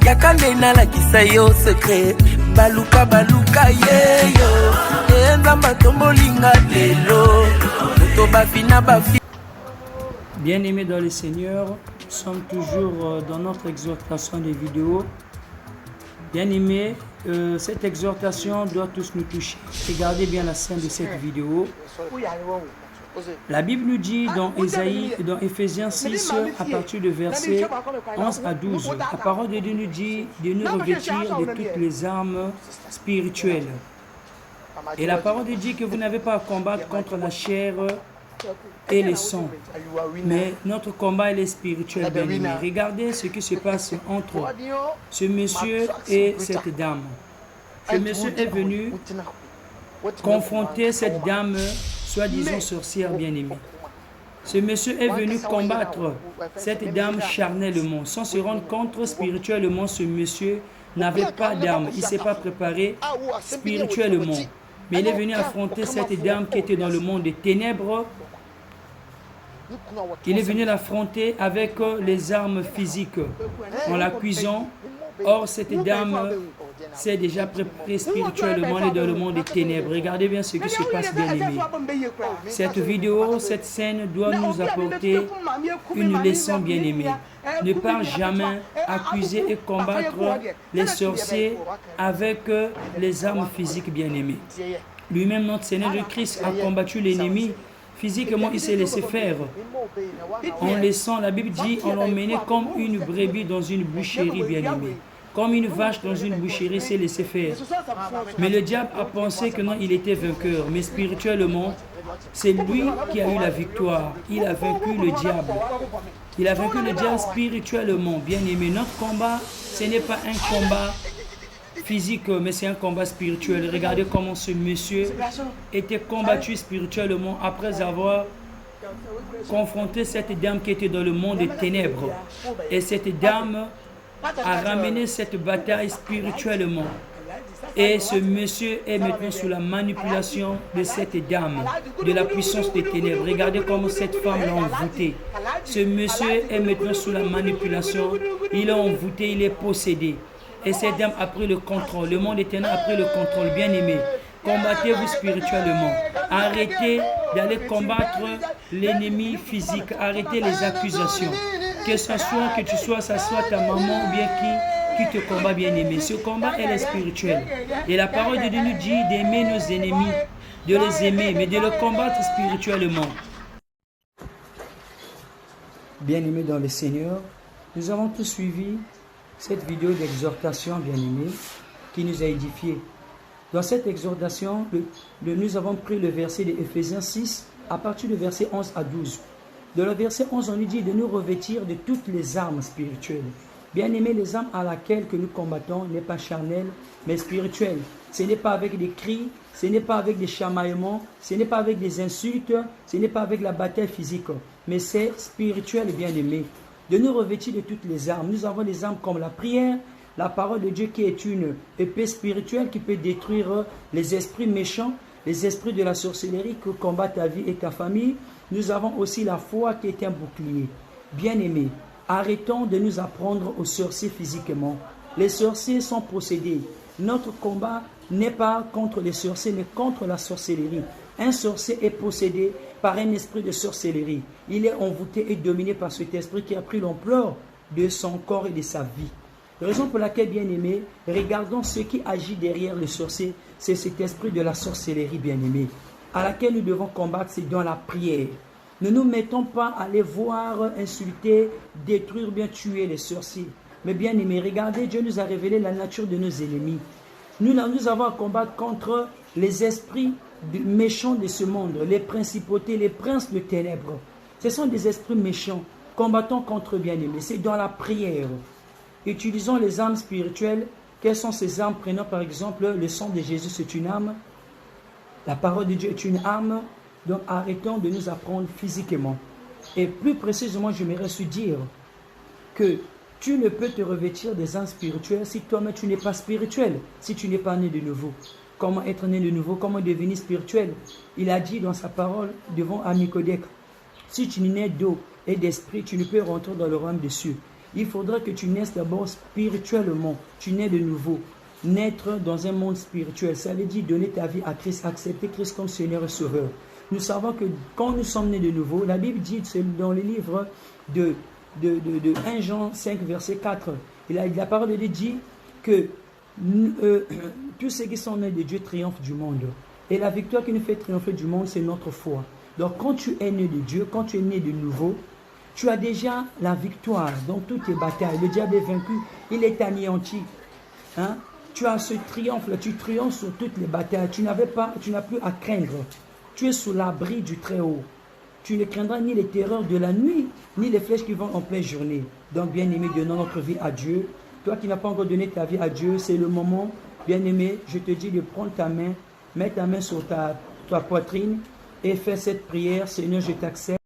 yakande nalakisa yo secret baluka baluka yeyo enzamba tombolinga lelo moto bafina bafi. Bien-aimés dans le Seigneur, nous sommes toujours dans notre exhortation des vidéos. Bien-aimés, cette exhortation doit tous nous toucher. Regardez bien la scène de cette vidéo. La Bible nous dit dans Éphésiens 6, à partir du verset 11 à 12, la parole de Dieu nous dit de nous revêtir de toutes les armes spirituelles. Et la parole de Dieu dit que vous n'avez pas à combattre contre la chair et le sang, mais notre combat est spirituel, bien-aimé. Regardez ce qui se passe entre ce monsieur et cette dame. Ce monsieur est venu confronter cette dame, soi-disant sorcière, bien-aimée. Ce monsieur est venu combattre cette dame charnellement, sans se rendre compte spirituellement. Ce monsieur n'avait pas d'arme, il ne s'est pas préparé spirituellement. Mais il est venu affronter cette dame qui était dans le monde des ténèbres. Il est venu l'affronter avec les armes physiques en l'accusant. Or, cette dame s'est déjà préparée spirituellement et dans le monde des ténèbres. Regardez bien ce qui se passe, bien aimé. Cette vidéo, cette scène doit nous apporter une leçon, bien aimée. Ne pas jamais accuser et combattre les sorciers avec les armes physiques, bien aimées. Lui-même, notre Seigneur Christ a combattu l'ennemi. Physiquement, il s'est laissé faire. En laissant, la Bible dit, on l'emmenait comme une brebis dans une boucherie, bien-aimée. Comme une vache dans une boucherie, s'est laissé faire. Mais le diable a pensé que non, il était vainqueur. Mais spirituellement, c'est lui qui a eu la victoire. Il a vaincu le diable. Il a vaincu le diable spirituellement, bien-aimé. Notre combat, ce n'est pas un combat physique, mais c'est un combat spirituel. Regardez comment ce monsieur était combattu spirituellement après avoir confronté cette dame qui était dans le monde des ténèbres. Et cette dame a ramené cette bataille spirituellement. Et ce monsieur est maintenant sous la manipulation de cette dame, de la puissance des ténèbres. Regardez comment cette femme l'a envoûté. Ce monsieur est maintenant sous la manipulation. Il est envoûté, il est possédé. Et cette dame a pris le contrôle. Le monde éternel a pris le contrôle. Bien aimé, combattez-vous spirituellement. Arrêtez d'aller combattre l'ennemi physique. Arrêtez les accusations. Que ce soit que tu sois, ça soit ta maman ou bien qui te combat, bien aimé. Ce combat, elle est spirituel. Et la parole de Dieu nous dit d'aimer nos ennemis, de les aimer, mais de les combattre spirituellement. Bien aimé dans le Seigneur, nous avons tous suivi cette vidéo d'exhortation, bien-aimée, qui nous a édifiés. Dans cette exhortation, nous avons pris le verset de Éphésiens 6, à partir du verset 11 à 12. Dans le verset 11, on nous dit de nous revêtir de toutes les armes spirituelles. Bien-aimés, les armes à laquelle que nous combattons n'est pas charnelle, mais spirituelle. Ce n'est pas avec des cris, ce n'est pas avec des chamaillements, ce n'est pas avec des insultes, ce n'est pas avec la bataille physique, mais c'est spirituel, bien-aimé. De nous revêtir de toutes les armes. Nous avons des armes comme la prière, la parole de Dieu qui est une épée spirituelle qui peut détruire les esprits méchants, les esprits de la sorcellerie qui combattent ta vie et ta famille. Nous avons aussi la foi qui est un bouclier. Bien-aimés, arrêtons de nous apprendre aux sorciers physiquement. Les sorciers sont possédés. Notre combat n'est pas contre les sorciers, mais contre la sorcellerie. Un sorcier est possédé par un esprit de sorcellerie. Il est envoûté et dominé par cet esprit qui a pris l'ampleur de son corps et de sa vie. La raison pour laquelle, bien aimé, regardons ce qui agit derrière le sorcier, c'est cet esprit de la sorcellerie, bien aimé, à laquelle nous devons combattre, c'est dans la prière. Ne nous mettons pas à aller voir, insulter, détruire, bien tuer les sorciers. Mais bien aimé, regardez, Dieu nous a révélé la nature de nos ennemis. Nous avons à combattre contre les esprits méchants de ce monde, les principautés, les princes de ténèbres. Ce sont des esprits méchants. Combattons contre bien-aimés. C'est dans la prière. Utilisons les armes spirituelles. Quelles sont ces armes? Prenons par exemple le sang de Jésus, c'est une arme. La parole de Dieu est une arme. Donc arrêtons de nous apprendre physiquement. Et plus précisément, j'aimerais se dire que tu ne peux te revêtir des armes spirituelles si toi-même tu n'es pas spirituel, si tu n'es pas né de nouveau. Comment être né de nouveau? Comment devenir spirituel? Il a dit dans sa parole devant Nicodème, si tu n'es né d'eau et d'esprit, tu ne peux rentrer dans le royaume des cieux. Il faudra que tu naisses d'abord spirituellement. Tu nais de nouveau. Naître dans un monde spirituel, ça veut dire donner ta vie à Christ, accepter Christ comme Seigneur et Sauveur. Nous savons que quand nous sommes nés de nouveau, la Bible dit dans le livre de 1 Jean 5, verset 4, la parole de Dieu dit que tous ceux qui sont nés de Dieu triomphent du monde. Et la victoire qui nous fait triompher du monde, c'est notre foi. Donc quand tu es né de Dieu, quand tu es né de nouveau, tu as déjà la victoire dans toutes tes batailles. Le diable est vaincu, il est anéanti. Hein? Tu as ce triomphe-là, tu triomphes sur toutes les batailles. Tu n'as plus à craindre. Tu es sous l'abri du Très-Haut. Tu ne craindras ni les terreurs de la nuit, ni les flèches qui vont en pleine journée. Donc, bien-aimé, donnons notre vie à Dieu. Toi qui n'as pas encore donné ta vie à Dieu, c'est le moment, bien-aimé, je te dis de prendre ta main, mets ta main sur ta poitrine et fais cette prière. Seigneur, je t'accepte.